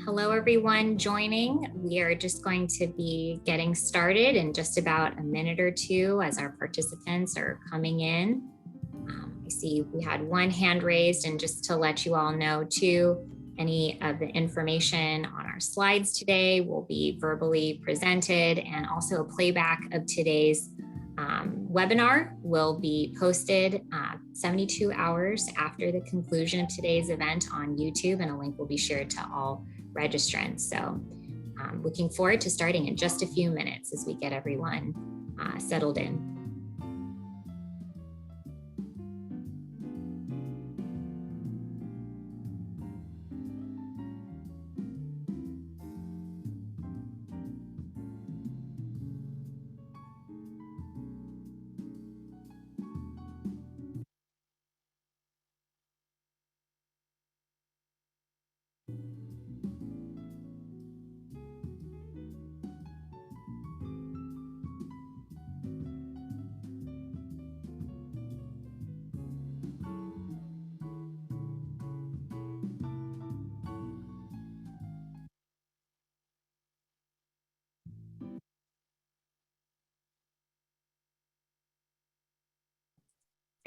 Hello, everyone joining. We are just going to be getting started in just about a minute or two as our participants are coming in. I see we had one hand raised, and just to let you all know too, any of the information on our slides today will be verbally presented, and also a playback of today's webinar will be posted 72 hours after the conclusion of today's event on YouTube, and a link will be shared to all registrants. So looking forward to starting in just a few minutes as we get everyone settled in.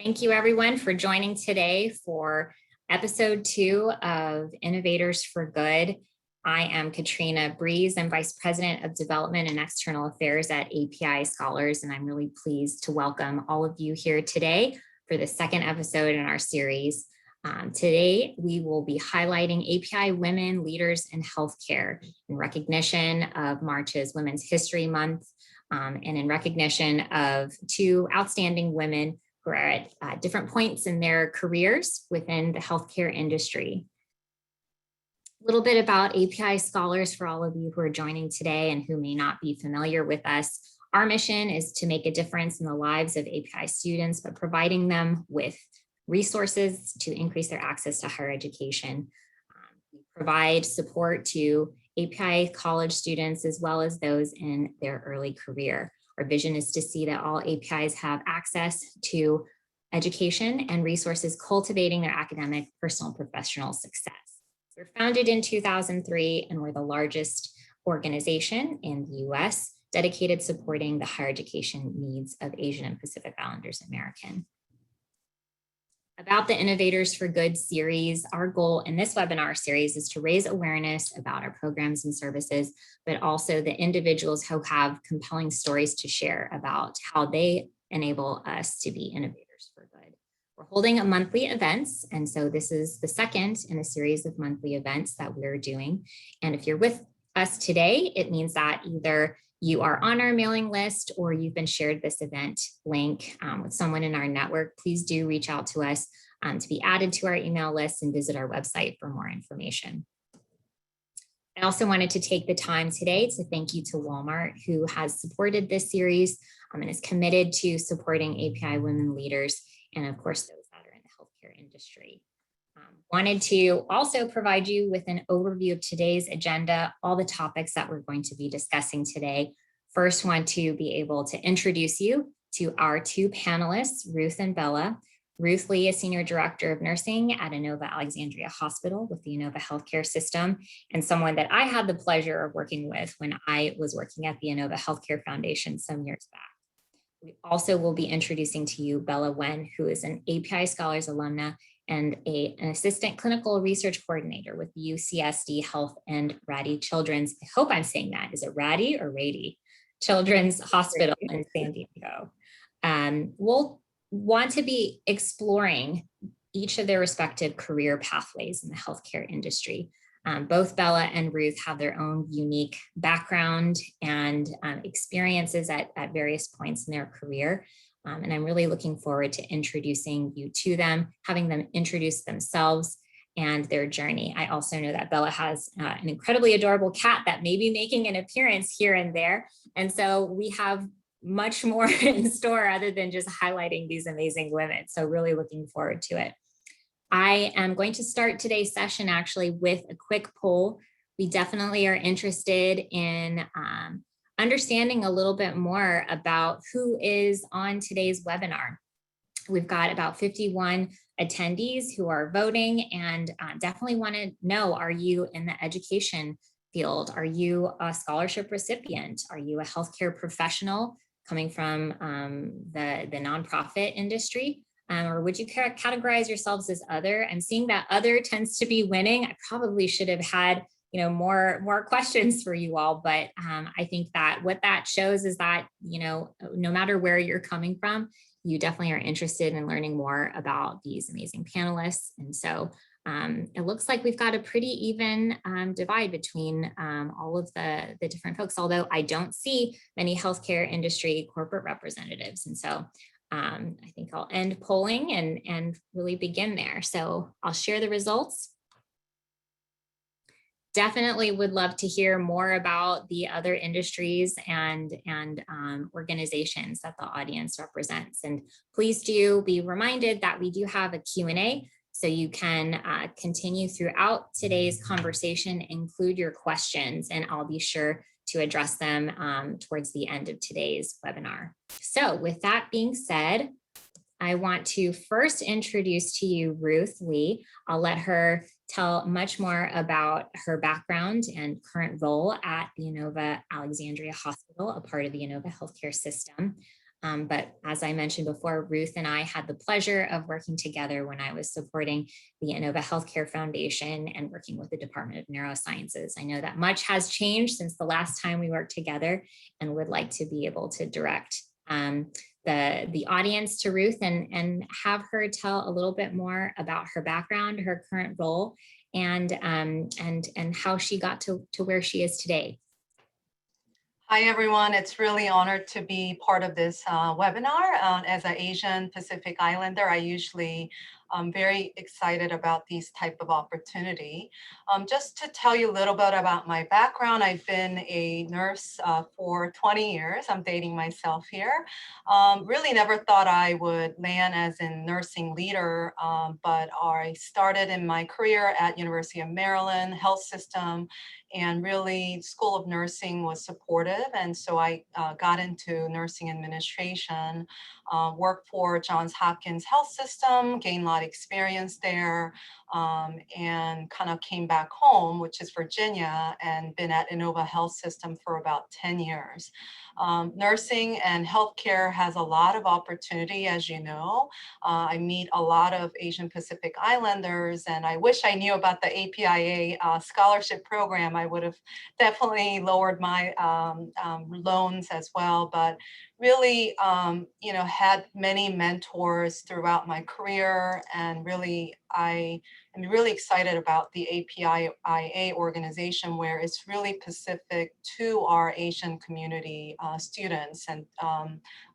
Thank you, everyone, for joining today for episode 2 of Innovators for Good. I am Katrina Breeze. I'm Vice President of Development and External Affairs at APIA Scholars, and I'm really pleased to welcome all of you here today for the second episode in our series. Today, we will be highlighting API Women Leaders in Healthcare in recognition of March's Women's History Month and in recognition of 2 outstanding women who are at different points in their careers within the healthcare industry. A little bit about API Scholars for all of you who are joining today and who may not be familiar with us. Our mission is to make a difference in the lives of API students by providing them with resources to increase their access to higher education. We provide support to API college students as well as those in their early career. Our vision is to see that all APIs have access to education and resources cultivating their academic, personal, and professional success. We're founded in 2003, and we're the largest organization in the US dedicated supporting the higher education needs of Asian and Pacific Islanders American. About the Innovators for Good series, our goal in this webinar series is to raise awareness about our programs and services, but also the individuals who have compelling stories to share about how they enable us to be innovators for good. We're holding a monthly events, and so this is the second in a series of monthly events that we're doing. And if you're with us today, it means that either you are on our mailing list or you've been shared this event link with someone in our network. Please do reach out to us to be added to our email list and visit our website for more information. I also wanted to take the time today to thank you to Walmart, who has supported this series and is committed to supporting API women leaders, and of course, those that are in the healthcare industry. Wanted to also provide you with an overview of today's agenda, all the topics that we're going to be discussing today. First, want to be able to introduce you to our 2 panelists, Ruth and Bella. Ruth Lee is Senior Director of Nursing at Inova Alexandria Hospital with the Inova Healthcare System, and someone that I had the pleasure of working with when I was working at the Inova Healthcare Foundation some years back. We also will be introducing to you Bella Wen, who is an API Scholars alumna and an assistant clinical research coordinator with UCSD Health and Rady Children's. I hope I'm saying that. Is it Rady or Rady? Children's Hospital in San Diego. We'll want to be exploring each of their respective career pathways in the healthcare industry. Both Bella and Ruth have their own unique background and experiences at various points in their career. And I'm really looking forward to introducing you to them, having them introduce themselves and their journey. I also know that Bella has an incredibly adorable cat that may be making an appearance here and there. And so we have much more in store other than just highlighting these amazing women. So really looking forward to it. I am going to start today's session actually with a quick poll. we definitely are interested in understanding a little bit more about who is on today's webinar. We've got about 51 attendees who are voting, and definitely want to know, are you in the education field? Are you a scholarship recipient? Are you a healthcare professional coming from the nonprofit industry? Or would you categorize yourselves as other? And seeing that other tends to be winning, I probably should have had more questions for you all, but I think that what that shows is that no matter where you're coming from, you definitely are interested in learning more about these amazing panelists. And so it looks like we've got a pretty even divide between all of the different folks, although I don't see many healthcare industry corporate representatives. And so I think I'll end polling and really begin there. So I'll share the results. Definitely would love to hear more about the other industries and organizations that the audience represents. And please do be reminded that we do have a Q&A, so you can continue throughout today's conversation, include your questions, and I'll be sure to address them towards the end of today's webinar. So with that being said, I want to first introduce to you Ruth Lee. I'll let her tell much more about her background and current role at the Inova Alexandria Hospital, a part of the Inova healthcare system. But as I mentioned before, Ruth and I had the pleasure of working together when I was supporting the Inova Healthcare Foundation and working with the Department of Neurosciences. I know that much has changed since the last time we worked together, and would like to be able to direct the audience to Ruth and have her tell a little bit more about her background, her current role, and how she got to where she is today. Hi, everyone. It's really honored to be part of this webinar. As an Asian Pacific Islander, I usually very excited about these type of opportunity. Just to tell you a little bit about my background, I've been a nurse for 20 years. I'm dating myself here. Really never thought I would land as a nursing leader, but I started in my career at University of Maryland Health System, and really School of Nursing was supportive. And so I got into nursing administration, worked for Johns Hopkins Health System, gained a lot of experience there, and kind of came back home, which is Virginia, and been at Inova Health System for about 10 years. Nursing and healthcare has a lot of opportunity, as you know. I meet a lot of Asian Pacific Islanders, and I wish I knew about the APIA scholarship program. I would have definitely lowered my loans as well, but really, had many mentors throughout my career, and really, I am really excited about the APIA organization, where it's really specific to our Asian community students and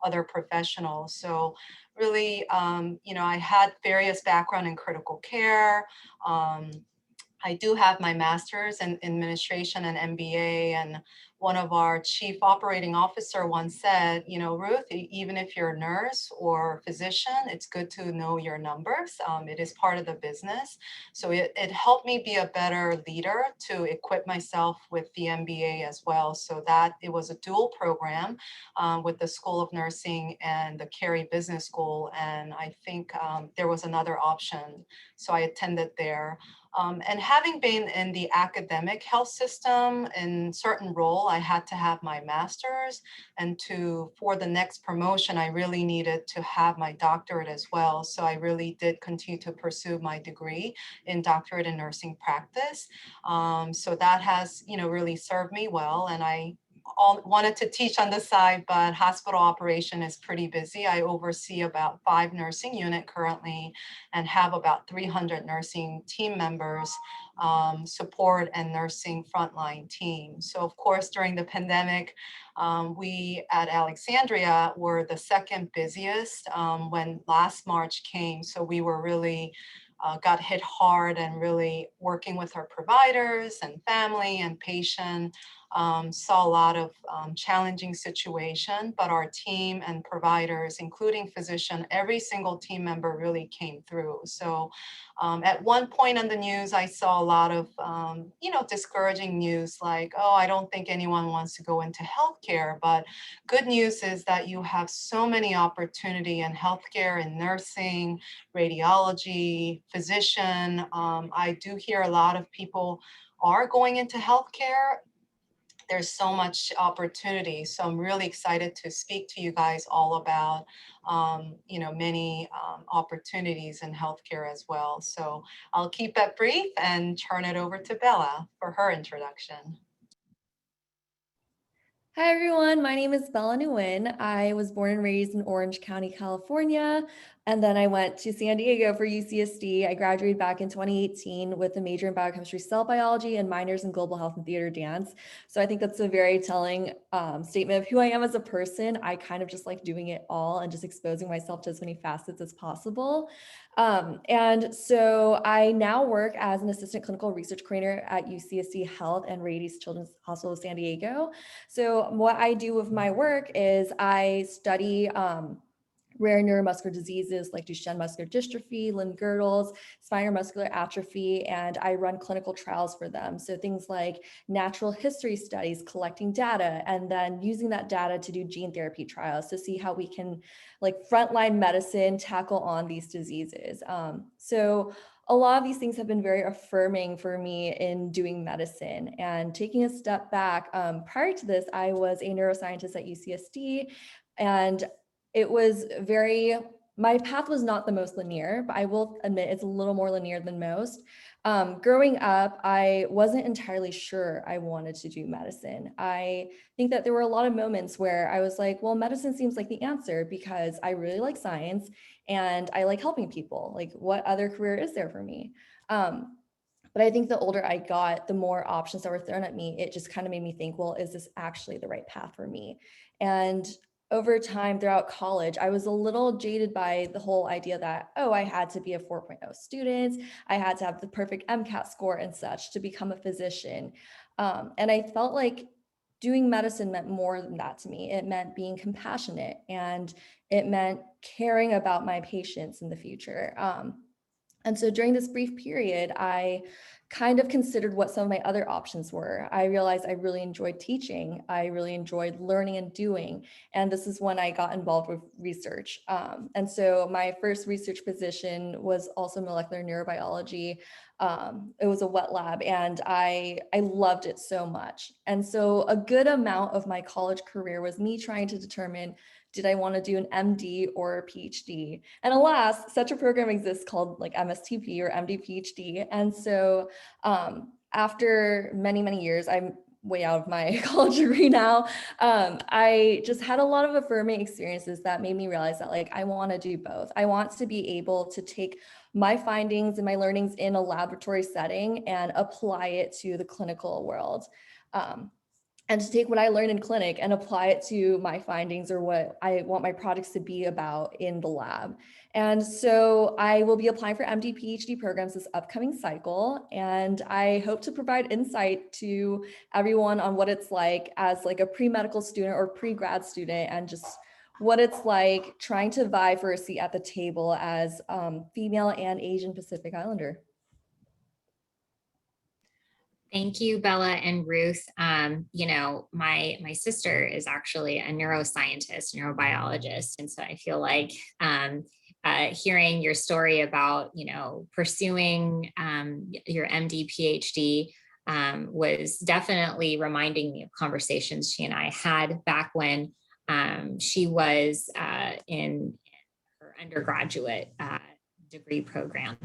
other professionals. So really, I had various background in critical care. I do have my master's in administration and MBA, and one of our chief operating officer once said, Ruth, even if you're a nurse or physician, it's good to know your numbers. It is part of the business. So it helped me be a better leader to equip myself with the MBA as well. So that it was a dual program with the School of Nursing and the Carey Business School. And I think there was another option. So I attended there. And having been in the academic health system in certain role, I had to have my master's, and for the next promotion, I really needed to have my doctorate as well. So I really did continue to pursue my degree in doctorate in nursing practice. So that has, really served me well. And I wanted to teach on the side, but hospital operation is pretty busy. I oversee about 5 nursing units currently and have about 300 nursing team members, support and nursing frontline team. So of course, during the pandemic, we at Alexandria were the second busiest when last March came. So we were really got hit hard, and really working with our providers and family and patient saw a lot of challenging situation, but our team and providers, including physician, every single team member really came through. So at one point on the news, I saw a lot of, discouraging news like, oh, I don't think anyone wants to go into healthcare. But good news is that you have so many opportunity in healthcare and nursing, radiology, physician. I do hear a lot of people are going into healthcare. There's so much opportunity. So I'm really excited to speak to you guys all about, many opportunities in healthcare as well. So I'll keep it brief and turn it over to Bella for her introduction. Hi everyone, my name is Bella Nguyen. I was born and raised in Orange County, California, and then I went to San Diego for UCSD. I graduated back in 2018 with a major in biochemistry, cell biology, and minors in global health and theater dance. So I think that's a very telling statement of who I am as a person. I kind of just like doing it all and just exposing myself to as many facets as possible. And so I now work as an assistant clinical research coordinator at UCSD Health and Rady Children's Hospital of San Diego. So what I do with my work is I study rare neuromuscular diseases like Duchenne muscular dystrophy, limb-girdles, spinal muscular atrophy, and I run clinical trials for them. So things like natural history studies, collecting data, and then using that data to do gene therapy trials to see how we can, like, frontline medicine tackle on these diseases. So a lot of these things have been very affirming for me in doing medicine. And taking a step back, prior to this, I was a neuroscientist at UCSD, and it was my path was not the most linear, but I will admit it's a little more linear than most. Growing up, I wasn't entirely sure I wanted to do medicine. I think that there were a lot of moments where I was like, well, medicine seems like the answer because I really like science and I like helping people. Like, what other career is there for me? But I think the older I got, the more options that were thrown at me, it just kind of made me think, well, is this actually the right path for me? And over time throughout college, I was a little jaded by the whole idea that, oh, I had to be a 4.0 student. I had to have the perfect MCAT score and such to become a physician. And I felt like doing medicine meant more than that to me. It meant being compassionate and it meant caring about my patients in the future. And so during this brief period, I kind of considered what some of my other options were. I realized I really enjoyed teaching. I really enjoyed learning and doing. And this is when I got involved with research. And so my first research position was also molecular neurobiology. It was a wet lab and I loved it so much. And so a good amount of my college career was me trying to determine, did I want to do an MD or a PhD? And alas, such a program exists called like MSTP or MD PhD. And so after many, many years, I'm way out of my college degree now. I just had a lot of affirming experiences that made me realize that, like, I want to do both. I want to be able to take my findings and my learnings in a laboratory setting and apply it to the clinical world. And to take what I learned in clinic and apply it to my findings or what I want my products to be about in the lab. And so I will be applying for MD PhD programs this upcoming cycle. And I hope to provide insight to everyone on what it's like as like a pre-medical student or pre-grad student, and just what it's like trying to vie for a seat at the table as female and Asian Pacific Islander. Thank you, Bella and Ruth. My sister is actually a neuroscientist, neurobiologist, and so I feel like hearing your story about pursuing your MD PhD was definitely reminding me of conversations she and I had back when she was in her undergraduate degree program.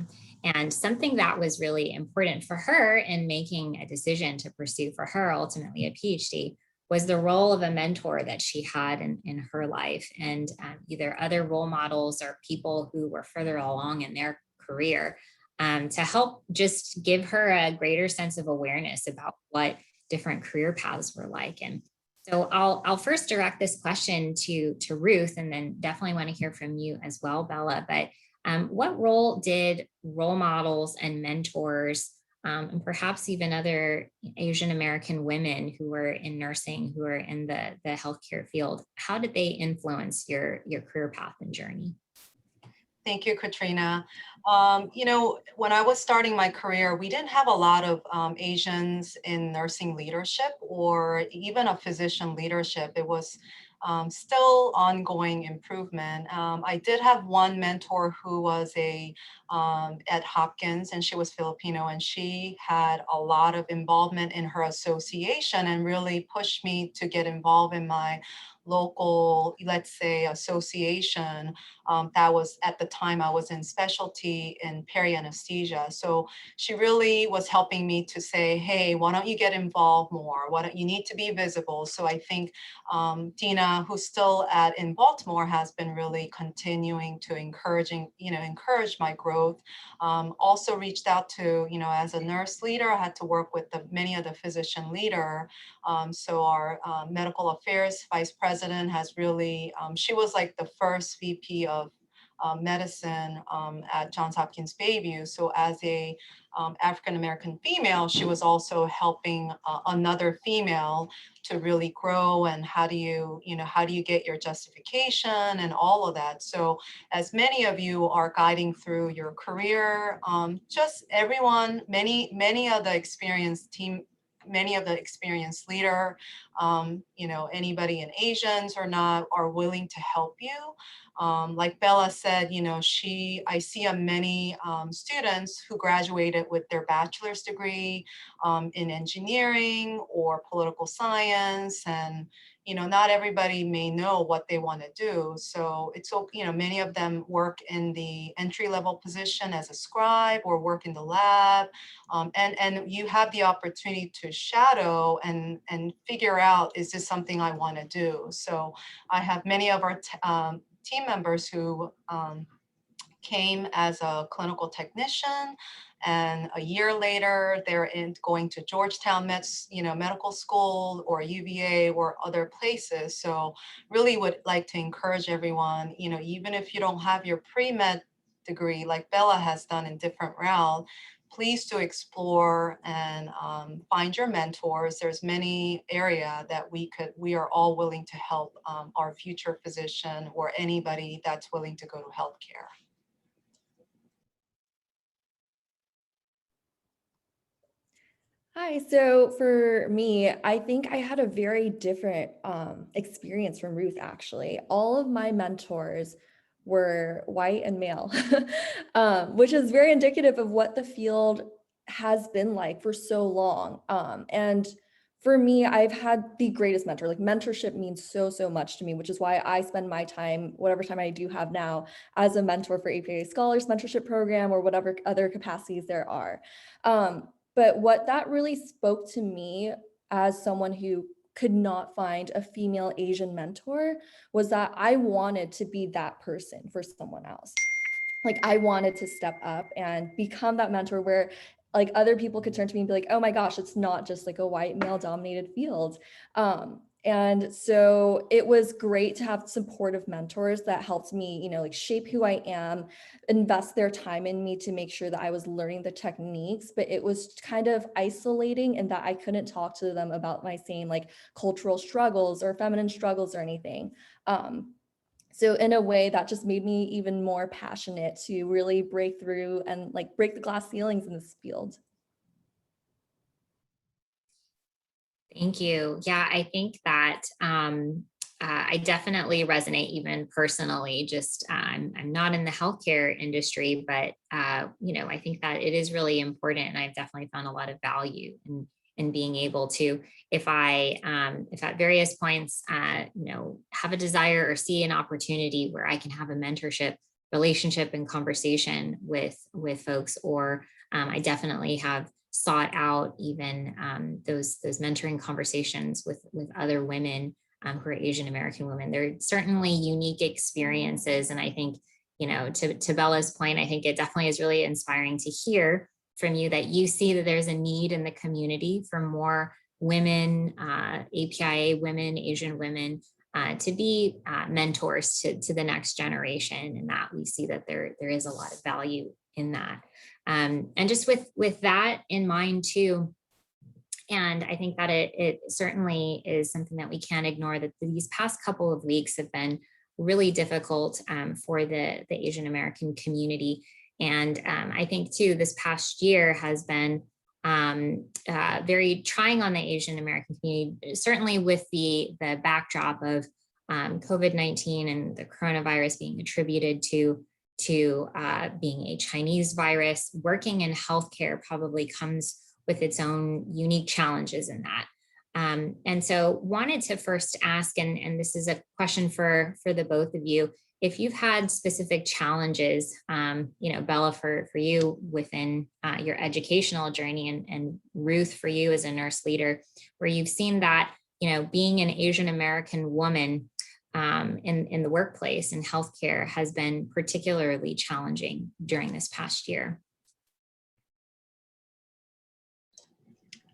And something that was really important for her in making a decision to pursue for her ultimately a PhD was the role of a mentor that she had in her life, and either other role models or people who were further along in their career to help just give her a greater sense of awareness about what different career paths were like. And so I'll first direct this question to Ruth, and then definitely want to hear from you as well, Bella. But what role did role models and mentors and perhaps even other Asian American women who are in nursing, who are in the healthcare field? How did they influence your career path and journey? Thank you, Katrina. When I was starting my career, we didn't have a lot of Asians in nursing leadership or even a physician leadership. It was still ongoing improvement. I did have one mentor who was at Hopkins, and she was Filipino, and she had a lot of involvement in her association and really pushed me to get involved in my local, let's say, association. That was at the time I was in specialty in peri anesthesia. So she really was helping me to say, hey, why don't you get involved more? Why don't you need to be visible? So I think Dina, who's still in Baltimore, has been really continuing to encourage my growth. Also reached out to, as a nurse leader, I had to work with many of the physician leader. So our medical affairs vice president has really, she was like the first VP of medicine at Johns Hopkins Bayview. So as a African-American female, she was also helping another female to really grow, and how do you get your justification and all of that. So as many of you are guiding through your career, just everyone, many of the experienced team, many of the experienced leader, anybody in Asians or not, are willing to help you. Like Bella said, I see many students who graduated with their bachelor's degree in engineering or political science, and not everybody may know what they want to do. So it's, many of them work in the entry-level position as a scribe or work in the lab, and you have the opportunity to shadow and figure out, is this something I want to do? So I have many of our team members who came as a clinical technician, and a year later they're going to Georgetown medical school or UVA or other places. So really would like to encourage everyone, even if you don't have your pre-med degree like Bella has done in different route, please do explore and find your mentors. There's many area that we are all willing to help our future physician or anybody that's willing to go to healthcare. Hi, so for me, I think I had a very different experience from Ruth, actually. All of my mentors were white and male, which is very indicative of what the field has been like for so long. And for me, I've had the greatest mentor. Like, mentorship means so, so much to me, which is why I spend my time, whatever time I do have now, as a mentor for APIA Scholars Mentorship Program or whatever other capacities there are. But what that really spoke to me as someone who could not find a female Asian mentor was that I wanted to be that person for someone else. Like, I wanted to step up and become that mentor where like other people could turn to me and be like, oh my gosh, it's not just like a white male dominated field. And so it was great to have supportive mentors that helped me, like shape who I am, invest their time in me to make sure that I was learning the techniques. But it was kind of isolating in that I couldn't talk to them about my same like cultural struggles or feminine struggles or anything. So in a way that just made me even more passionate to really break through and like break the glass ceilings in this field. Thank you. Yeah, I think that I definitely resonate even personally. Just I'm not in the healthcare industry, but I think that it is really important, and I've definitely found a lot of value in being able to, if at various points, have a desire or see an opportunity where I can have a mentorship relationship and conversation with folks, or I definitely have sought out even those mentoring conversations with other women who are Asian American women. They're certainly unique experiences, and I think, to Bella's point, I think it definitely is really inspiring to hear from you that you see that there's a need in the community for more women, APIA women, Asian women, to be mentors to the next generation, and that we see that there is a lot of value in that. And just with that in mind too, and I think that it certainly is something that we can't ignore, that these past couple of weeks have been really difficult for the Asian American community. And I think too, this past year has been very trying on the Asian American community, certainly with the backdrop of COVID-19 and the coronavirus being attributed to being a Chinese virus. Working in healthcare probably comes with its own unique challenges in that. And so wanted to first ask, and this is a question for the both of you, if you've had specific challenges, Bella, for you within your educational journey, and Ruth, for you as a nurse leader, where you've seen that, being an Asian American woman in the workplace and healthcare has been particularly challenging during this past year.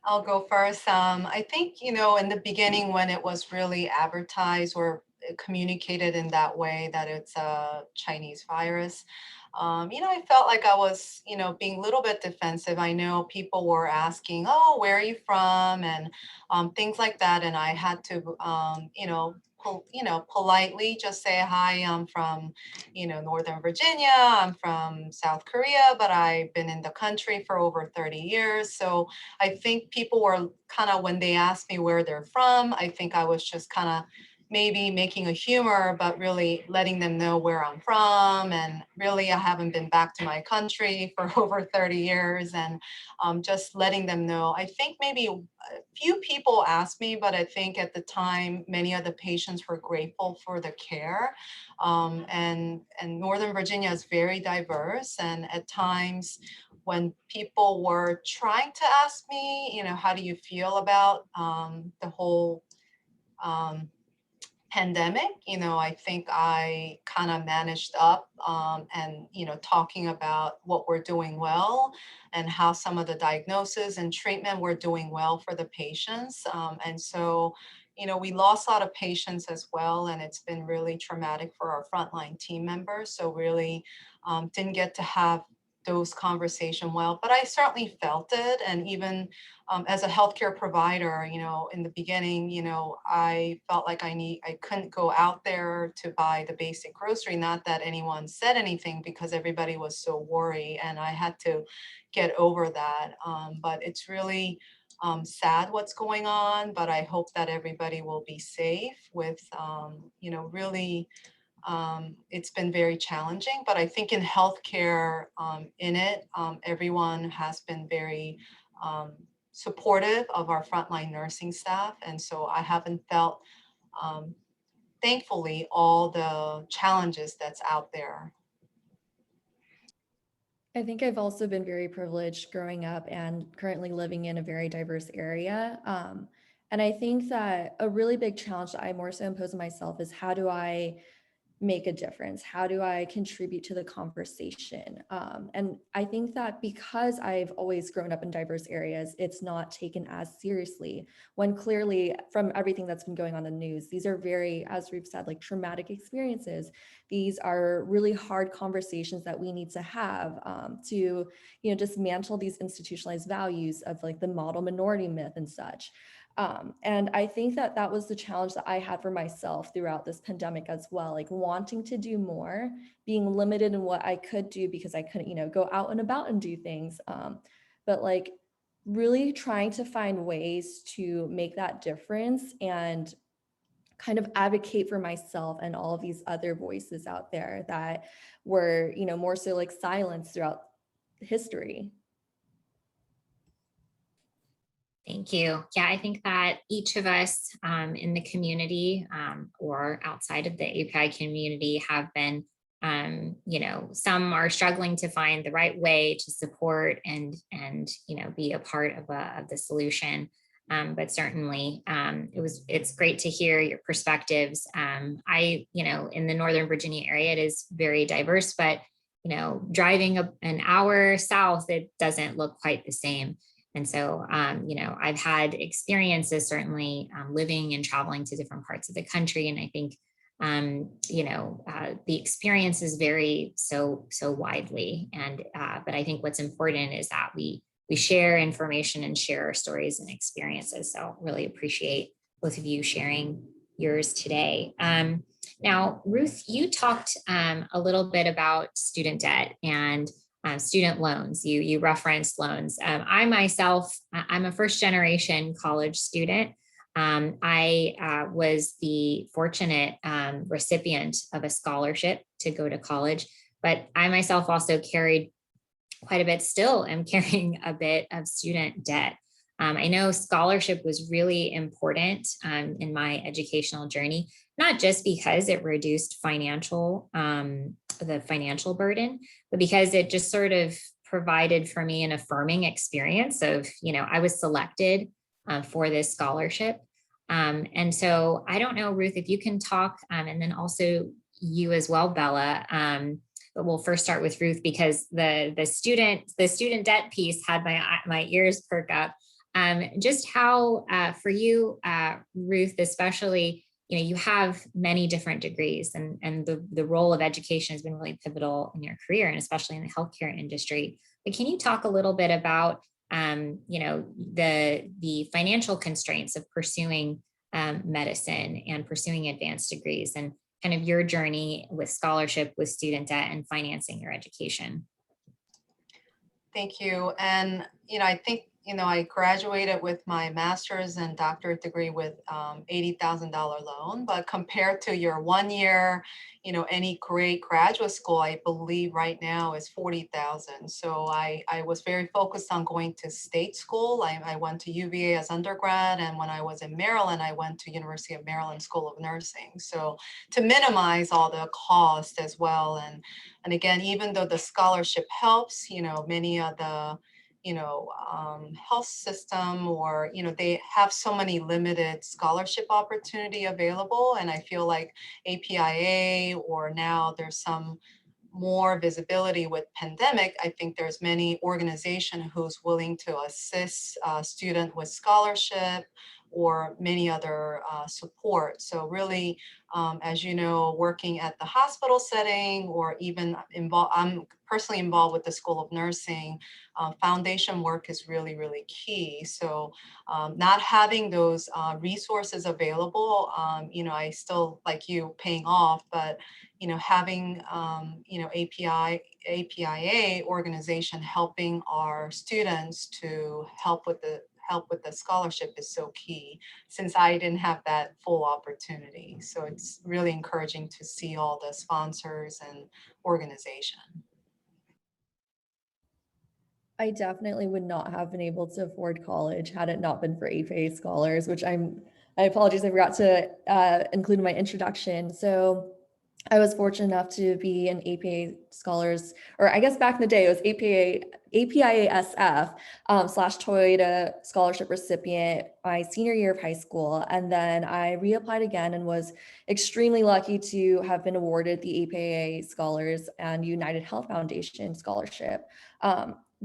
I'll go first. I think, in the beginning when it was really advertised or communicated in that way that it's a Chinese virus, I felt like I was, being a little bit defensive. I know people were asking, oh, where are you from? And things like that. And I had to, politely just say, hi, I'm from, Northern Virginia. I'm from South Korea, but I've been in the country for over 30 years. So I think people were kind of, when they asked me where they're from, I think I was just kind of maybe making a humor, but really letting them know where I'm from. And really, I haven't been back to my country for over 30 years, and just letting them know. I think maybe a few people asked me, but I think at the time, many of the patients were grateful for the care. And Northern Virginia is very diverse. And at times, when people were trying to ask me, how do you feel about the whole pandemic, I think I kind of managed up and, talking about what we're doing well and how some of the diagnosis and treatment we're doing well for the patients. And so, we lost a lot of patients as well, and it's been really traumatic for our frontline team members. So really didn't get to have those conversations well, but I certainly felt it. And even as a healthcare provider, in the beginning, I felt like I couldn't go out there to buy the basic grocery. Not that anyone said anything, because everybody was so worried, and I had to get over that. But it's really sad what's going on, but I hope that everybody will be safe with, really, it's been very challenging, but I think in healthcare, everyone has been very supportive of our frontline nursing staff. And so I haven't felt, thankfully, all the challenges that's out there. I think I've also been very privileged growing up and currently living in a very diverse area. And I think that a really big challenge that I more so impose on myself is, how do I make a difference? How do I contribute to the conversation? And I think that because I've always grown up in diverse areas, it's not taken as seriously, when clearly from everything that's been going on in the news, these are very, as we've said, like traumatic experiences. These are really hard conversations that we need to have to, dismantle these institutionalized values of like the model minority myth and such. And I think that was the challenge that I had for myself throughout this pandemic as well, like wanting to do more, being limited in what I could do because I couldn't, go out and about and do things. But like really trying to find ways to make that difference and kind of advocate for myself and all of these other voices out there that were, more so like silenced throughout history. Thank you. Yeah, I think that each of us in the community or outside of the API community have been, some are struggling to find the right way to support and be a part of the solution. But certainly it's great to hear your perspectives. In the Northern Virginia area, it is very diverse, but, driving an hour south, it doesn't look quite the same. And so, I've had experiences certainly living and traveling to different parts of the country. And I think the experiences vary so widely. And but I think what's important is that we share information and share our stories and experiences. So really appreciate both of you sharing yours today. Now, Ruth, you talked a little bit about student debt and student loans. You referenced loans. I myself, I'm a first generation college student. I was the fortunate recipient of a scholarship to go to college, but I myself also carried quite a bit, still am carrying a bit of student debt. I know scholarship was really important in my educational journey, not just because it reduced the financial burden, but because it just sort of provided for me an affirming experience of, I was selected for this scholarship. And so I don't know, Ruth, if you can talk, and then also you as well, Bella. But we'll first start with Ruth, because the student debt piece had my ears perk up. Just how for you, Ruth, especially, you have many different degrees, and the role of education has been really pivotal in your career, and especially in the healthcare industry. But can you talk a little bit about the financial constraints of pursuing medicine and pursuing advanced degrees, and kind of your journey with scholarship, with student debt, and financing your education? Thank you. And, I think, I graduated with my master's and doctorate degree with $80,000 loan, but compared to your 1 year, any great graduate school, I believe right now is 40,000. So I was very focused on going to state school. I went to UVA as undergrad, and when I was in Maryland, I went to University of Maryland School of Nursing. So to minimize all the cost as well. And again, even though the scholarship helps, many of the health system, or, they have so many limited scholarship opportunity available. And I feel like APIA, or now there's some more visibility with pandemic, I think there's many organization who's willing to assist a student with scholarship or many other support. So really, as you know, working at the hospital setting, or even I'm personally involved with the School of Nursing, foundation work is really, really key. So not having those resources available, I still, like you, paying off, but having APIA organization helping our students to help with the scholarship is so key, since I didn't have that full opportunity. So it's really encouraging to see all the sponsors and organization. I definitely would not have been able to afford college had it not been for APA scholars, which I apologize, I forgot to include in my introduction. So I was fortunate enough to be an APA scholars, or I guess back in the day, it was APIASF / Toyota scholarship recipient my senior year of high school. And then I reapplied again and was extremely lucky to have been awarded the APA Scholars and United Health Foundation scholarship.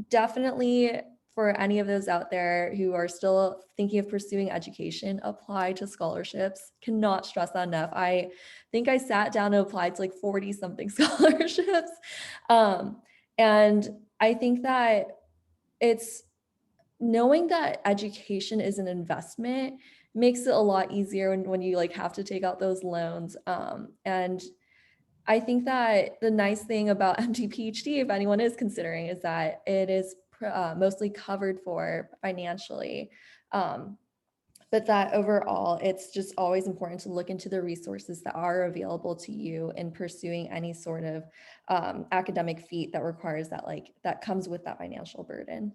Definitely, for any of those out there who are still thinking of pursuing education, apply to scholarships. Cannot stress that enough. I think I sat down and applied to like 40 something scholarships. And I think that it's knowing that education is an investment makes it a lot easier when you like have to take out those loans. And I think that the nice thing about MD-PhD, if anyone is considering, is that it is mostly covered for financially. But that overall, it's just always important to look into the resources that are available to you in pursuing any sort of academic feat that requires that comes with that financial burden.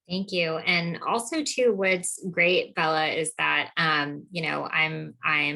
Thank you. And also too, what's great, Bella, is that, I'm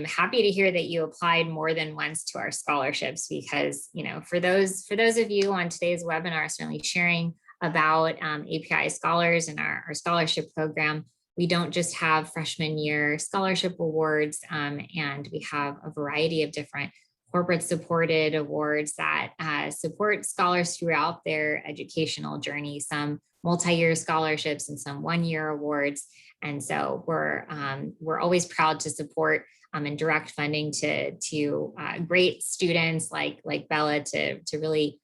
happy to hear that you applied more than once to our scholarships, because, for those of you on today's webinar, certainly sharing about API Scholars and our scholarship program, we don't just have freshman year scholarship awards, and we have a variety of different corporate supported awards that support scholars throughout their educational journey, some multi-year scholarships and some one-year awards. And so we're always proud to support and direct funding to great students like Bella to really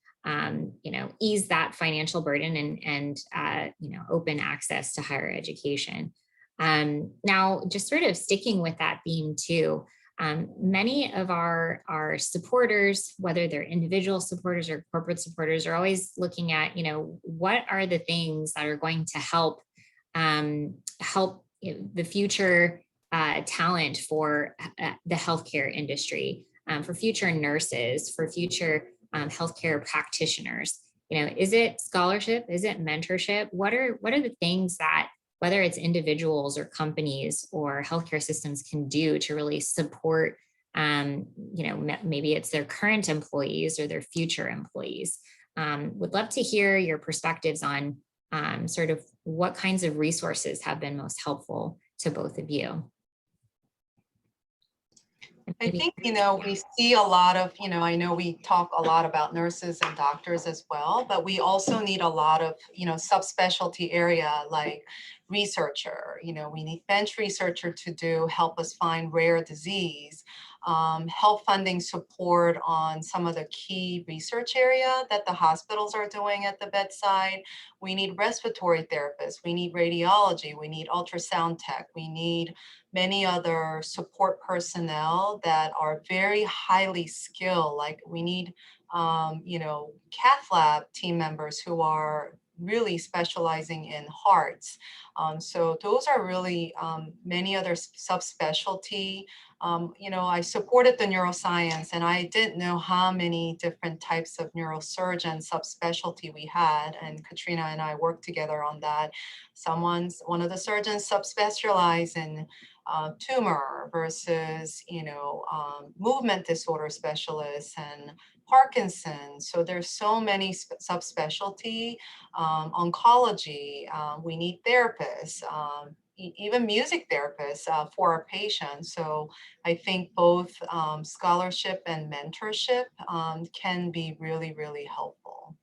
ease that financial burden and open access to higher education. Now, just sort of sticking with that theme too, many of our supporters, whether they're individual supporters or corporate supporters, are always looking at, what are the things that are going to help the future talent for the healthcare industry, for future nurses, for future healthcare practitioners. Is it scholarship? Is it mentorship? What are the things that, whether it's individuals or companies or healthcare systems, can do to really support, maybe it's their current employees or their future employees? Would love to hear your perspectives on sort of what kinds of resources have been most helpful to both of you. I think, we see a lot of, I know we talk a lot about nurses and doctors as well, but we also need a lot of, subspecialty area like researcher. We need bench researcher to help us find rare disease, help funding support on some of the key research area that the hospitals are doing at the bedside. We need respiratory therapists, we need radiology, we need ultrasound tech, we need many other support personnel that are very highly skilled. Like we need, cath lab team members who are really specializing in hearts. So those are really many other subspecialty. I supported the neuroscience and I didn't know how many different types of neurosurgeon subspecialty we had. And Katrina and I worked together on that. One of the surgeons subspecialized in tumor versus, movement disorder specialists and Parkinson's. So there's so many subspecialty, oncology, we need therapists, even music therapists for our patients. So I think both scholarship and mentorship can be really, really helpful.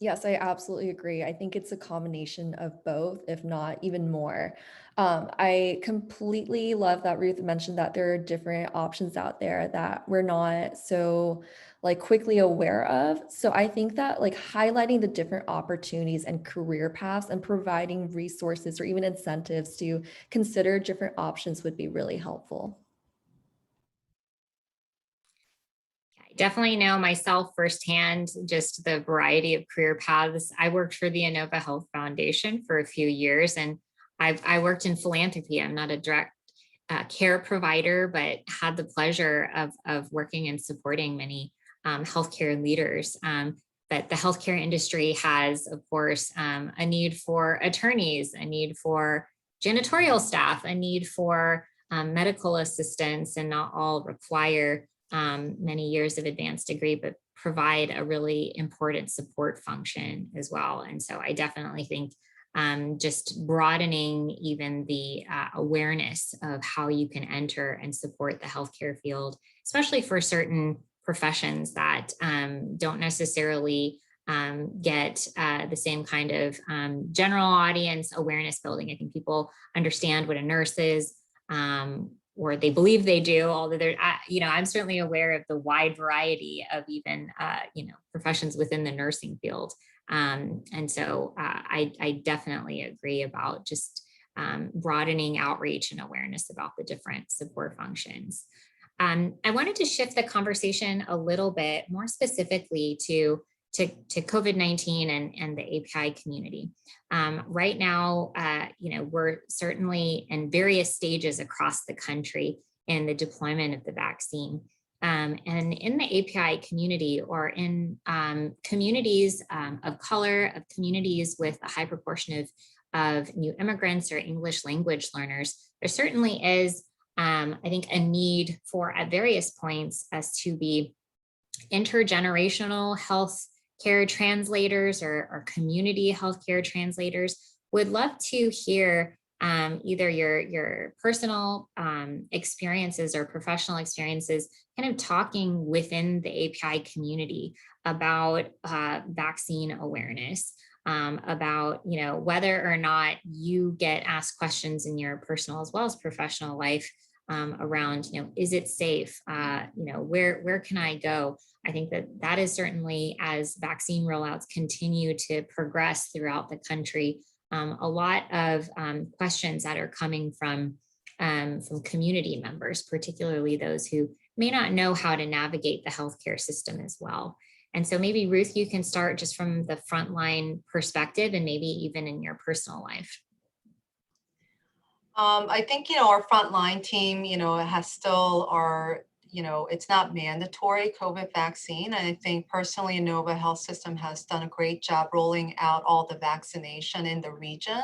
Yes, I absolutely agree. I think it's a combination of both, if not even more. I completely love that Ruth mentioned that there are different options out there that we're not so quickly aware of. So I think that highlighting the different opportunities and career paths and providing resources or even incentives to consider different options would be really helpful. Definitely know myself firsthand, just the variety of career paths. I worked for the Inova Health Foundation for a few years, and I worked in philanthropy. I'm not a direct care provider, but had the pleasure of working and supporting many healthcare leaders. But the healthcare industry has, of course, a need for attorneys, a need for janitorial staff, a need for medical assistants, and not all require many years of advanced degree, but provide a really important support function as well. And so I definitely think just broadening even the awareness of how you can enter and support the healthcare field, especially for certain professions that don't necessarily get the same kind of general audience awareness building. I think people understand what a nurse is, or they believe they do, although they're, I'm certainly aware of the wide variety of even, professions within the nursing field. And so I definitely agree about just broadening outreach and awareness about the different support functions. I wanted to shift the conversation a little bit more specifically to COVID-19 and the API community. Right now, we're certainly in various stages across the country in the deployment of the vaccine. And in the API community, or in communities of color, of communities with a high proportion of new immigrants or English language learners, there certainly is, I think, a need for, at various points, us to be intergenerational health care translators or community healthcare translators. Would love to hear either your personal experiences or professional experiences, kind of talking within the API community about vaccine awareness, about whether or not you get asked questions in your personal as well as professional life around is it safe, where can I go. I think that is certainly, as vaccine rollouts continue to progress throughout the country, a lot of questions that are coming from community members, particularly those who may not know how to navigate the healthcare system as well. And so maybe Ruth, you can start just from the frontline perspective and maybe even in your personal life. I think, our frontline team, has still our, it's not mandatory COVID vaccine. And I think personally, Nova Health System has done a great job rolling out all the vaccination in the region.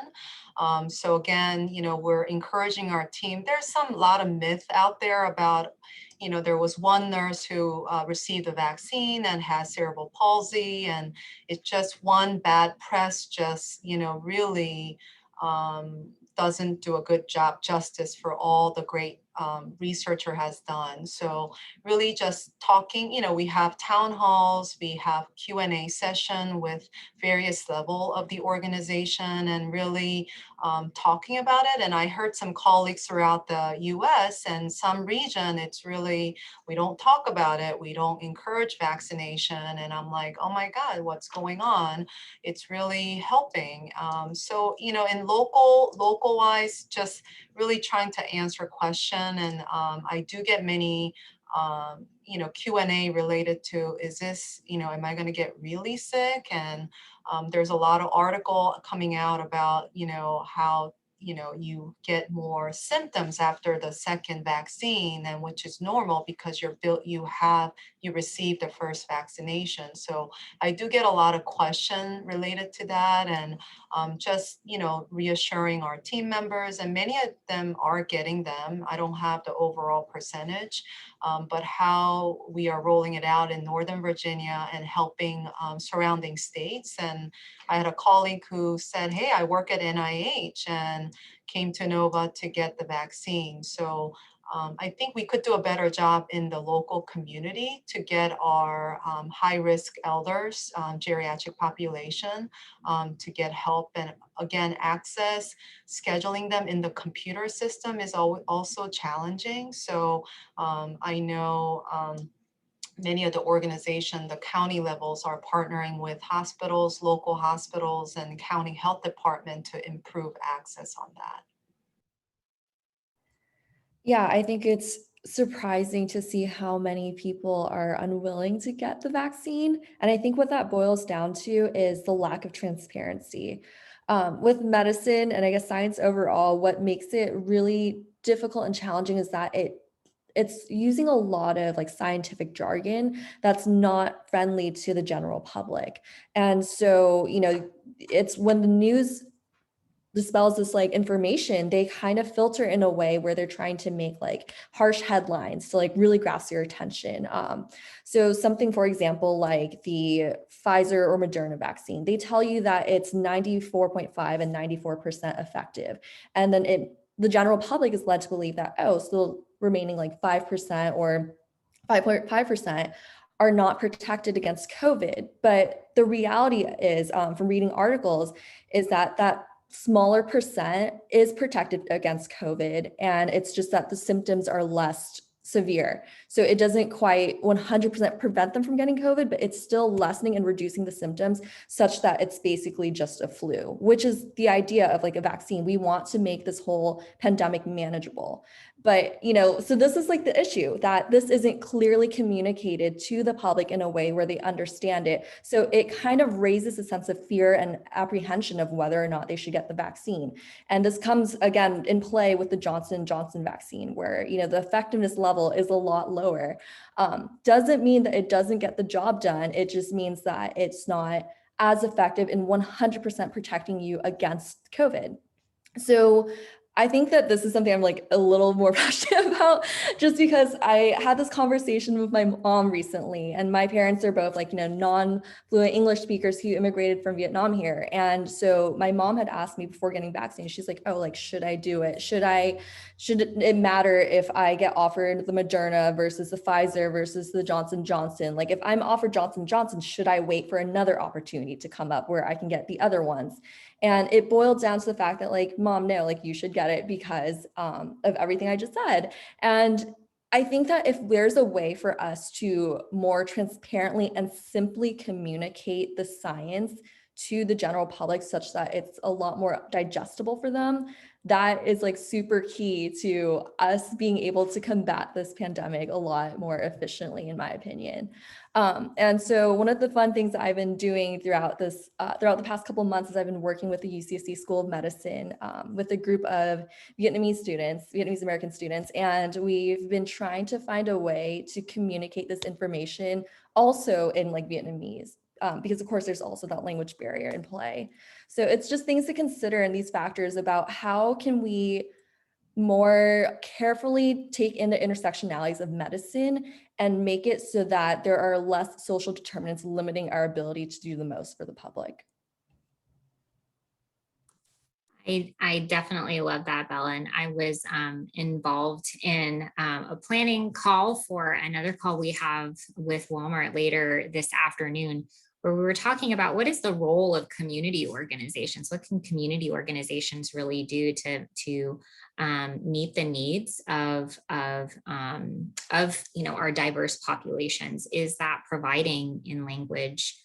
So again, we're encouraging our team. There's a lot of myth out there about, there was one nurse who received the vaccine and has cerebral palsy, and it's just one bad press, just, really doesn't do a good job justice for all the great researcher has done. So really just talking, we have town halls, we have Q&A session with various level of the organization, and really talking about it. And I heard some colleagues throughout the US and some region, it's really, we don't talk about it. We don't encourage vaccination. And I'm like, oh my God, what's going on? It's really helping. So, in local-wise, just really trying to answer question. And I do get many, Q&A related to, is this, am I going to get really sick? And there's a lot of article coming out about, how, you get more symptoms after the second vaccine, and which is normal because you received the first vaccination. So I do get a lot of question related to that, and just, reassuring our team members, and many of them are getting them. I don't have the overall percentage, but how we are rolling it out in Northern Virginia and helping surrounding states. And I had a colleague who said, hey, I work at NIH, and came to Nova to get the vaccine. So I think we could do a better job in the local community to get our high-risk elders, geriatric population, to get help, and again, access. Scheduling them in the computer system is also challenging. So I know many of the organizations, the county levels, are partnering with hospitals, local hospitals, and county health department to improve access on that. Yeah, I think it's surprising to see how many people are unwilling to get the vaccine. And I think what that boils down to is the lack of transparency. With medicine and I guess science overall, what makes it really difficult and challenging is that it's using a lot of like scientific jargon that's not friendly to the general public. And so, it's when the news dispels this like information, they kind of filter in a way where they're trying to make like harsh headlines to like really grasp your attention. So something, for example, like the Pfizer or Moderna vaccine, they tell you that it's 94.5 and 94% effective. And then the general public is led to believe that, oh, so remaining like 5% or 5.5% are not protected against COVID. But the reality is, from reading articles, is that smaller percent is protected against COVID. And it's just that the symptoms are less severe. So it doesn't quite 100% prevent them from getting COVID, but it's still lessening and reducing the symptoms such that it's basically just a flu, which is the idea of like a vaccine. We want to make this whole pandemic manageable. But, so this is like the issue, that this isn't clearly communicated to the public in a way where they understand it. So it kind of raises a sense of fear and apprehension of whether or not they should get the vaccine. And this comes again in play with the Johnson & Johnson vaccine, where, the effectiveness level is a lot lower. Doesn't mean that it doesn't get the job done. It just means that it's not as effective in 100% protecting you against COVID. So I think that this is something I'm like a little more passionate about just because I had this conversation with my mom recently, and my parents are both like, non-fluent English speakers who immigrated from Vietnam here. And so my mom had asked me before getting vaccinated, she's like, oh, like, should I do it? Should it matter if I get offered the Moderna versus the Pfizer versus the Johnson Johnson? Like if I'm offered Johnson Johnson, should I wait for another opportunity to come up where I can get the other ones? And it boiled down to the fact that like, mom, no, like you should get it because of everything I just said. And I think that if there's a way for us to more transparently and simply communicate the science to the general public such that it's a lot more digestible for them, that is like super key to us being able to combat this pandemic a lot more efficiently, in my opinion. And so one of the fun things that I've been doing throughout the past couple of months is I've been working with the UCSC School of Medicine with a group of Vietnamese American students, and we've been trying to find a way to communicate this information also in like Vietnamese. Because of course there's also that language barrier in play. So it's just things to consider in these factors about how can we more carefully take in the intersectionalities of medicine and make it so that there are less social determinants limiting our ability to do the most for the public. I definitely love that, Bella. And I was involved in a planning call for another call we have with Walmart later this afternoon, where we were talking about what is the role of community organizations? What can community organizations really do to meet the needs of our diverse populations? Is that providing in language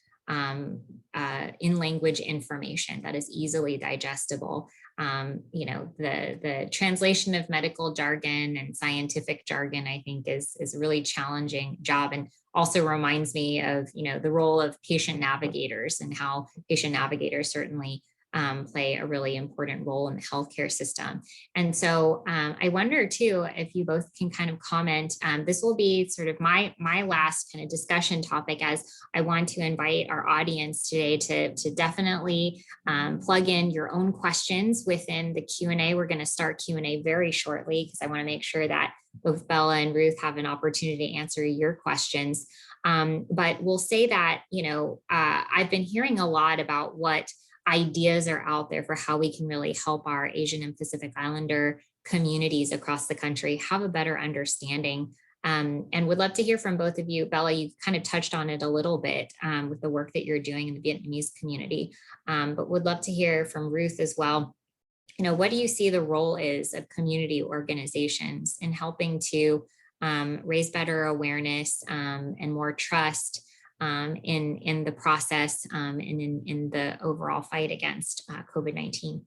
information that is easily digestible? The translation of medical jargon and scientific jargon, I think, is a really challenging job, and also reminds me of the role of patient navigators and how patient navigators certainly play a really important role in the healthcare system. And so I wonder too, if you both can kind of comment, this will be sort of my last kind of discussion topic, as I want to invite our audience today to definitely plug in your own questions within the Q&A. We're going to start Q&A very shortly because I want to make sure that both Bella and Ruth have an opportunity to answer your questions. But we'll say that, I've been hearing a lot about what ideas are out there for how we can really help our Asian and Pacific Islander communities across the country have a better understanding. And would love to hear from both of you. Bella, you kind of touched on it a little bit with the work that you're doing in the Vietnamese community, but would love to hear from Ruth as well. What do you see the role is of community organizations in helping to raise better awareness and more trust in the process and in the overall fight against COVID-19?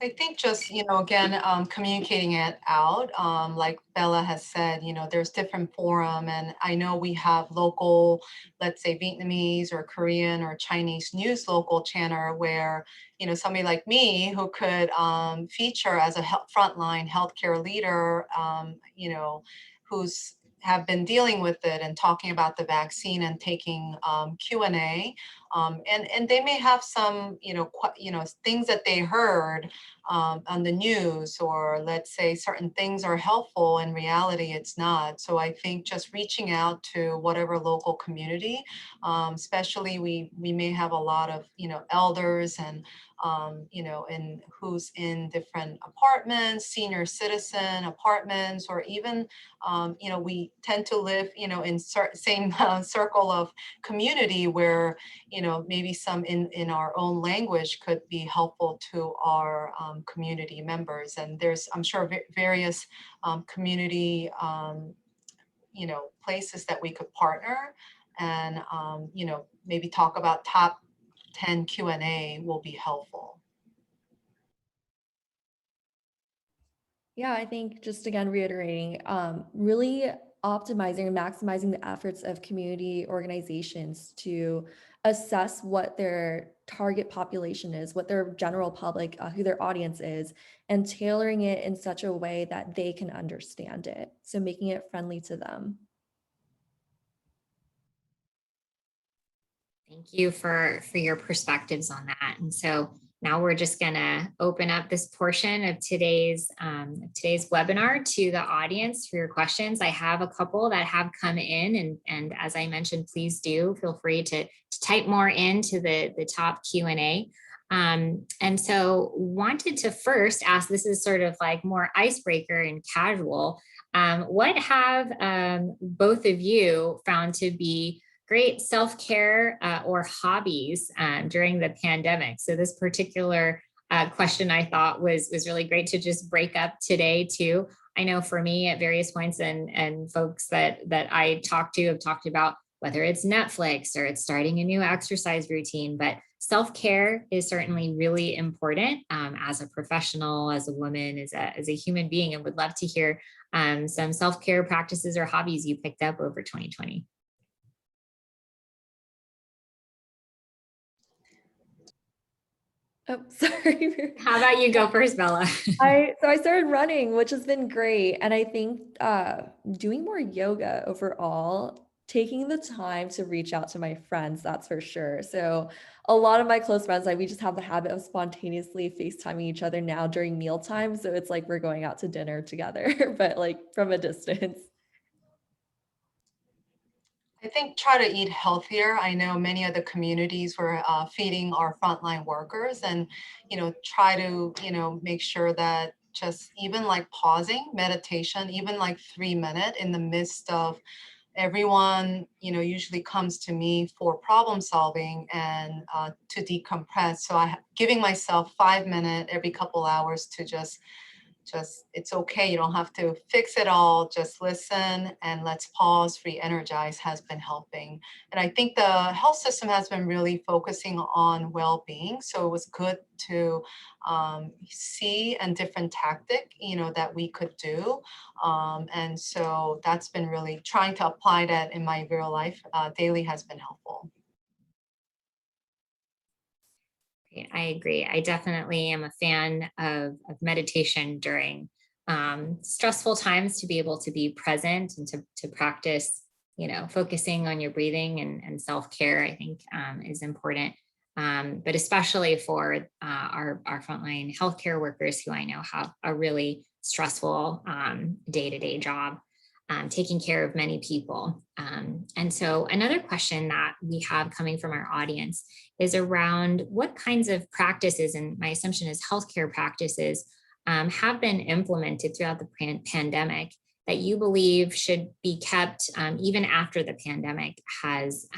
I think just, again, communicating it out, like Bella has said, there's different forum, and I know we have local, let's say Vietnamese or Korean or Chinese news local channel where, somebody like me who could feature as a frontline healthcare leader, who's have been dealing with it and talking about the vaccine and taking Q&A, and they may have some, things that they heard on the news, or let's say certain things are helpful. In reality, it's not. So I think just reaching out to whatever local community, especially we may have a lot of, elders and, and who's in different apartments, senior citizen apartments, or even, we tend to live, in same circle of community where, maybe some in our own language could be helpful to our community members. And there's, I'm sure, various community, places that we could partner and, maybe talk about top 10 Q&A will be helpful. Yeah, I think just again reiterating, really optimizing and maximizing the efforts of community organizations to assess what their target population is, what their general public, who their audience is, and tailoring it in such a way that they can understand it. So making it friendly to them. Thank you for your perspectives on that. And so Now we're just going to open up this portion of today's webinar to the audience for your questions. I have a couple that have come in, and as I mentioned, please do feel free to type more into the top Q&A. And so wanted to first ask, this is sort of like more icebreaker and casual. What have both of you found to be great self-care or hobbies during the pandemic? So this particular question I thought was really great to just break up today too. I know for me at various points and folks that I talk to have talked about whether it's Netflix or it's starting a new exercise routine, but self-care is certainly really important as a professional, as a woman, as a human being, and would love to hear some self-care practices or hobbies you picked up over 2020. Oh, sorry. How about you go first, Bella? I started running, which has been great. And I think doing more yoga overall, taking the time to reach out to my friends, that's for sure. So a lot of my close friends, we just have the habit of spontaneously FaceTiming each other now during mealtime. So it's like we're going out to dinner together, but like from a distance. I think try to eat healthier. I know many of the communities were feeding our frontline workers, and try to make sure that just even like pausing meditation, even like 3 minutes in the midst of everyone usually comes to me for problem solving and to decompress. So giving myself 5 minutes every couple hours to just it's okay, you don't have to fix it all, just listen and let's pause, re-energize has been helping. And I think the health system has been really focusing on well-being, so it was good to see and different tactic that we could do, and so that's been really trying to apply that in my real life daily has been helpful. I agree. I definitely am a fan of meditation during stressful times, to be able to be present and to practice, focusing on your breathing and self-care, I think is important. But especially for our frontline healthcare workers who I know have a really stressful day-to-day job. Taking care of many people. And so another question that we have coming from our audience is around what kinds of practices, and my assumption is healthcare practices, have been implemented throughout the pandemic that you believe should be kept even after the pandemic has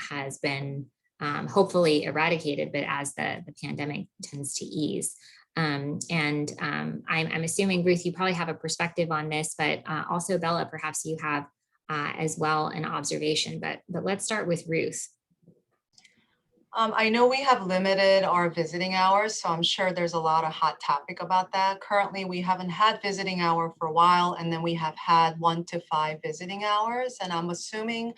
been hopefully eradicated, but as the pandemic tends to ease. I'm assuming, Ruth, you probably have a perspective on this, but also Bella, perhaps you have as well an observation, but let's start with Ruth. I know we have limited our visiting hours, so I'm sure there's a lot of hot topic about that. Currently, we haven't had visiting hour for a while, and then we have had 1 to 5 visiting hours. And I'm assuming,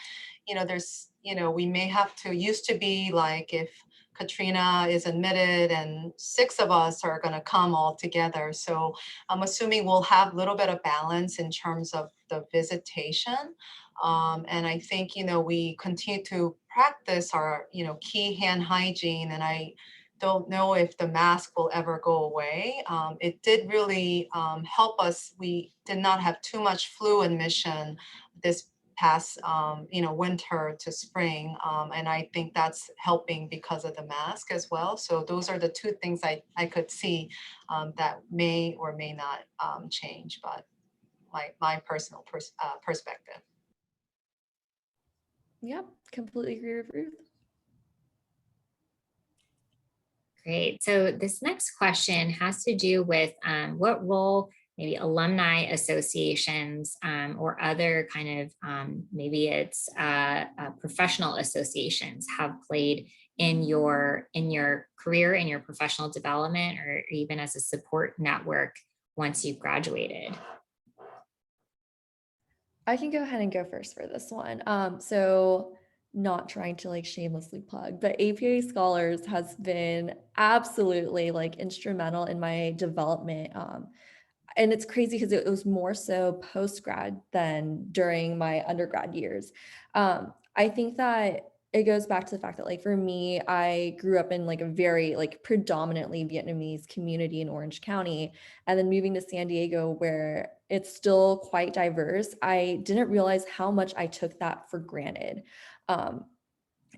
there's, we may have to, used to be like if Katrina is admitted and 6 of us are going to come all together. So I'm assuming we'll have a little bit of balance in terms of the visitation. And I think, we continue to practice our, key hand hygiene. And I don't know if the mask will ever go away. It did really help us. We did not have too much flu admission this past, winter to spring. And I think that's helping because of the mask as well. So those are the 2 things I could see that may or may not change, but my personal perspective. Yep, completely agree with Ruth. Great. So this next question has to do with what role maybe alumni associations or other kind of maybe it's professional associations have played in your career, in your professional development, or even as a support network once you've graduated. I can go ahead and go first for this one. So not trying to like shamelessly plug, but APIA Scholars has been absolutely like instrumental in my development. And it's crazy because it was more so post-grad than during my undergrad years. I think that it goes back to the fact that like for me, I grew up in like a very like predominantly Vietnamese community in Orange County, and then moving to San Diego where it's still quite diverse, I didn't realize how much I took that for granted. Um,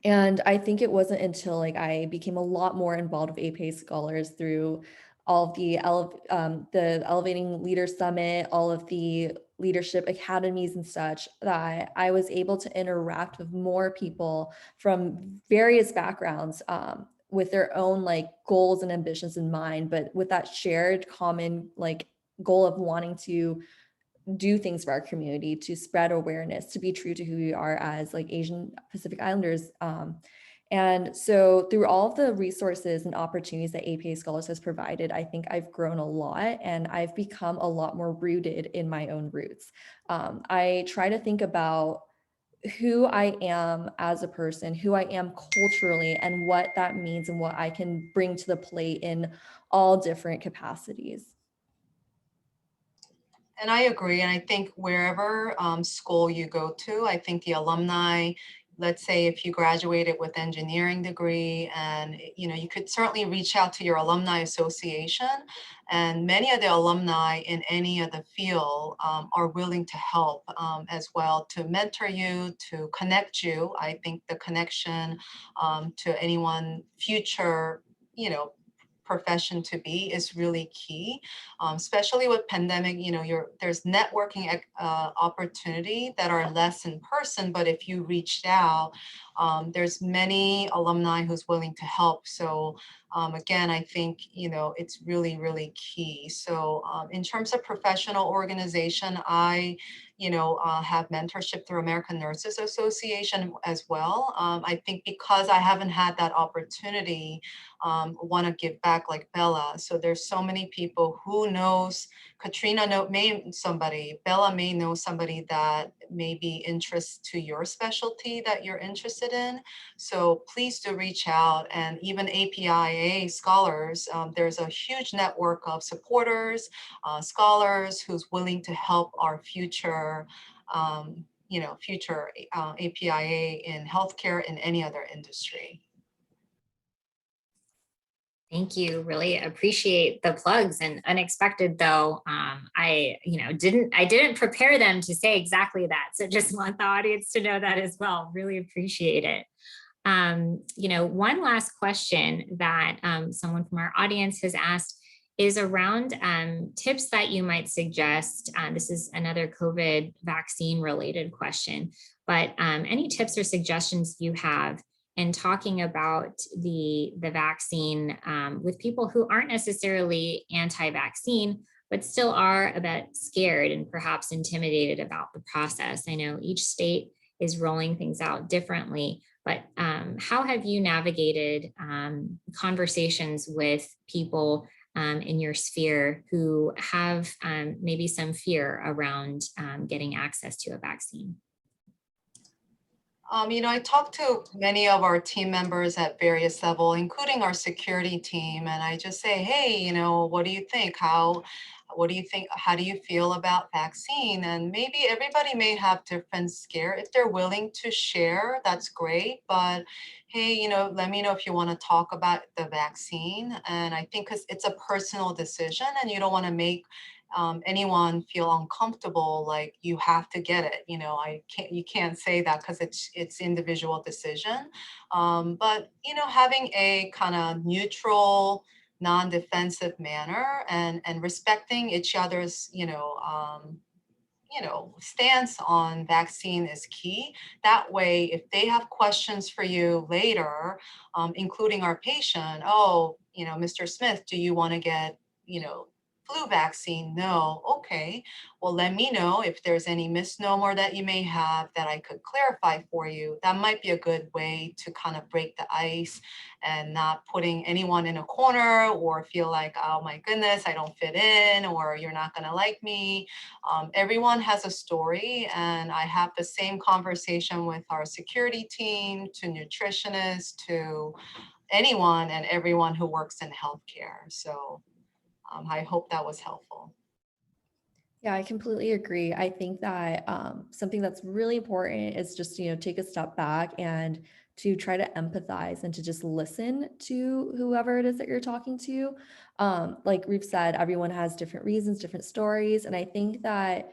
and I think it wasn't until like I became a lot more involved with APA scholars through all of the Elevating Leader Summit, all of the leadership academies and such, that I was able to interact with more people from various backgrounds, with their own like goals and ambitions in mind, but with that shared common like goal of wanting to do things for our community, to spread awareness, to be true to who we are as like Asian Pacific Islanders. And so through all of the resources and opportunities that APA Scholars has provided, I think I've grown a lot and I've become a lot more rooted in my own roots. I try to think about who I am as a person, who I am culturally, and what that means and what I can bring to the plate in all different capacities. And I agree. And I think wherever school you go to, I think the alumni, let's say if you graduated with engineering degree, and you could certainly reach out to your alumni association, and many of the alumni in any of the field are willing to help as well, to mentor you, to connect you. I think the connection to anyone future, profession to be is really key, especially with pandemic. There's networking opportunity that are less in person, but if you reached out, there's many alumni who's willing to help. So again, I think it's really, really key. So in terms of professional organization, I have mentorship through American Nurses Association as well. I think because I haven't had that opportunity, want to give back like Bella. So there's so many people who knows, Katrina may somebody, Bella may know somebody that may be interest to your specialty that you're interested in. So please do reach out. And even APIA scholars, there's a huge network of supporters, scholars who's willing to help our future future APIA in healthcare, in any other industry. Thank you. Really appreciate the plugs, and unexpected though. I didn't prepare them to say exactly that. So just want the audience to know that as well. Really appreciate it. One last question that someone from our audience has asked is around tips that you might suggest. This is another COVID vaccine related question, but any tips or suggestions you have in talking about the vaccine with people who aren't necessarily anti-vaccine, but still are a bit scared and perhaps intimidated about the process. I know each state is rolling things out differently, but how have you navigated conversations with people in your sphere who have maybe some fear around getting access to a vaccine? I talked to many of our team members at various level, including our security team, and I just say, hey, what do you think? What do you think? How do you feel about vaccine? And maybe everybody may have different scare. If they're willing to share, that's great. But hey, let me know if you want to talk about the vaccine. And I think because it's a personal decision, and you don't want to make anyone feel uncomfortable, like you have to get it. You can't say that because it's individual decision. But having a kind of neutral, non-defensive manner, and respecting each other's stance on vaccine is key. That way, if they have questions for you later, including our patient, oh, Mr. Smith, do you want to get flu vaccine? No. Okay. Well, let me know if there's any misnomer that you may have that I could clarify for you. That might be a good way to kind of break the ice and not putting anyone in a corner or feel like, oh my goodness, I don't fit in, or you're not going to like me. Everyone has a story, and I have the same conversation with our security team, to nutritionists, to anyone and everyone who works in healthcare. So I hope that was helpful. Yeah, I completely agree. I think that something that's really important is just, take a step back and to try to empathize and to just listen to whoever it is that you're talking to. Like Ruth said, everyone has different reasons, different stories. And I think that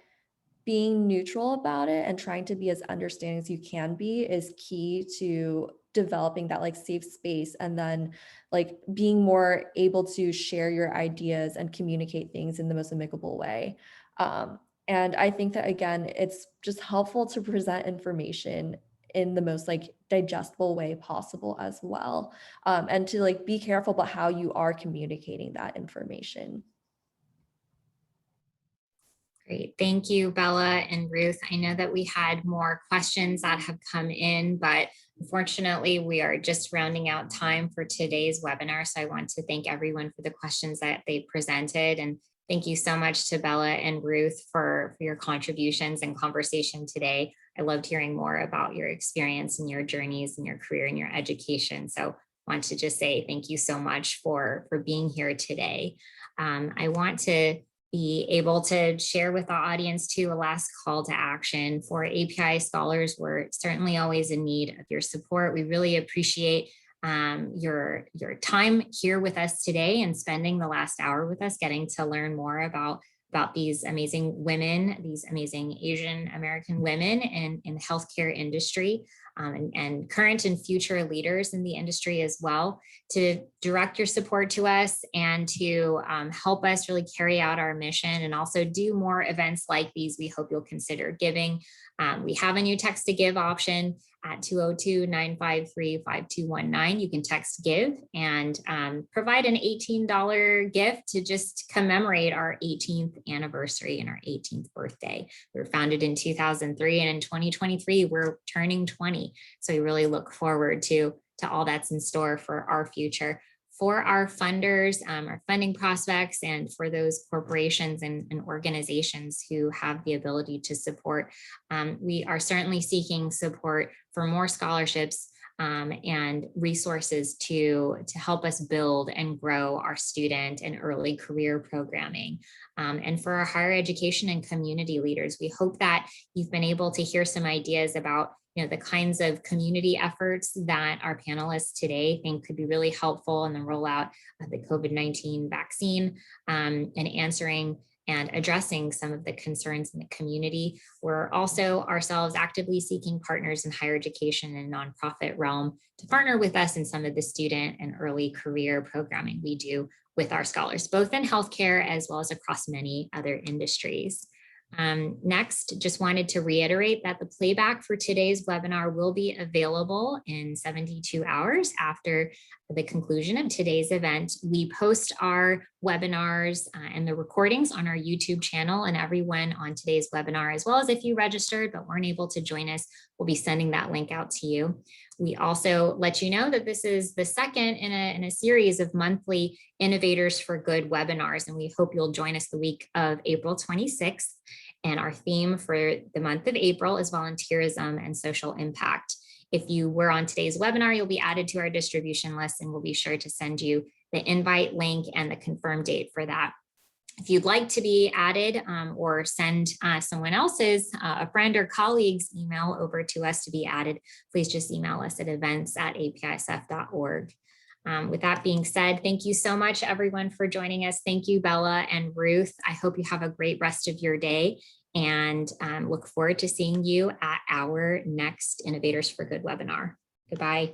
being neutral about it and trying to be as understanding as you can be is key to developing that like safe space, and then like being more able to share your ideas and communicate things in the most amicable way. And I think that again, it's just helpful to present information in the most like digestible way possible as well. And to like be careful about how you are communicating that information. Great. Thank you, Bella and Ruth. I know that we had more questions that have come in, but unfortunately, we are just rounding out time for today's webinar. So I want to thank everyone for the questions that they presented. And thank you so much to Bella and Ruth for your contributions and conversation today. I loved hearing more about your experience and your journeys and your career and your education. So I want to just say thank you so much for being here today. I want to be able to share with the audience too a last call to action for API scholars. We're certainly always in need of your support. We really appreciate your time here with us today and spending the last hour with us, getting to learn more about these amazing women, these amazing Asian American women in the healthcare industry, and current and future leaders in the industry as well, to direct your support to us and to help us really carry out our mission and also do more events like these. We hope you'll consider giving. We have a new text to give option at 202-953-5219. You can text give and provide an $18 gift to just commemorate our 18th anniversary and our 18th birthday. We were founded in 2003, and in 2023, we're turning 20. So we really look forward to all that's in store for our future. For our funders, our funding prospects, and for those corporations and organizations who have the ability to support, we are certainly seeking support for more scholarships and resources to help us build and grow our student and early career programming. And for our higher education and community leaders, we hope that you've been able to hear some ideas about the kinds of community efforts that our panelists today think could be really helpful in the rollout of the COVID-19 vaccine, and answering and addressing some of the concerns in the community. We're also ourselves actively seeking partners in higher education and nonprofit realm to partner with us in some of the student and early career programming we do with our scholars, both in healthcare as well as across many other industries. Next, just wanted to reiterate that the playback for today's webinar will be available in 72 hours after the conclusion of today's event. We post our webinars and the recordings on our YouTube channel, and everyone on today's webinar, as well as if you registered but weren't able to join us, we'll be sending that link out to you. We also let you know that this is the second in a series of monthly Innovators for Good webinars, and we hope you'll join us the week of April 26th. And our theme for the month of April is volunteerism and social impact. If you were on today's webinar, you'll be added to our distribution list, and we'll be sure to send you the invite link and the confirmed date for that. If you'd like to be added or send someone else's, a friend or colleague's email over to us to be added, please just email us at events@apisf.org. With that being said, thank you so much, everyone, for joining us. Thank you, Bella and Ruth. I hope you have a great rest of your day, and look forward to seeing you at our next Innovators for Good webinar. Goodbye.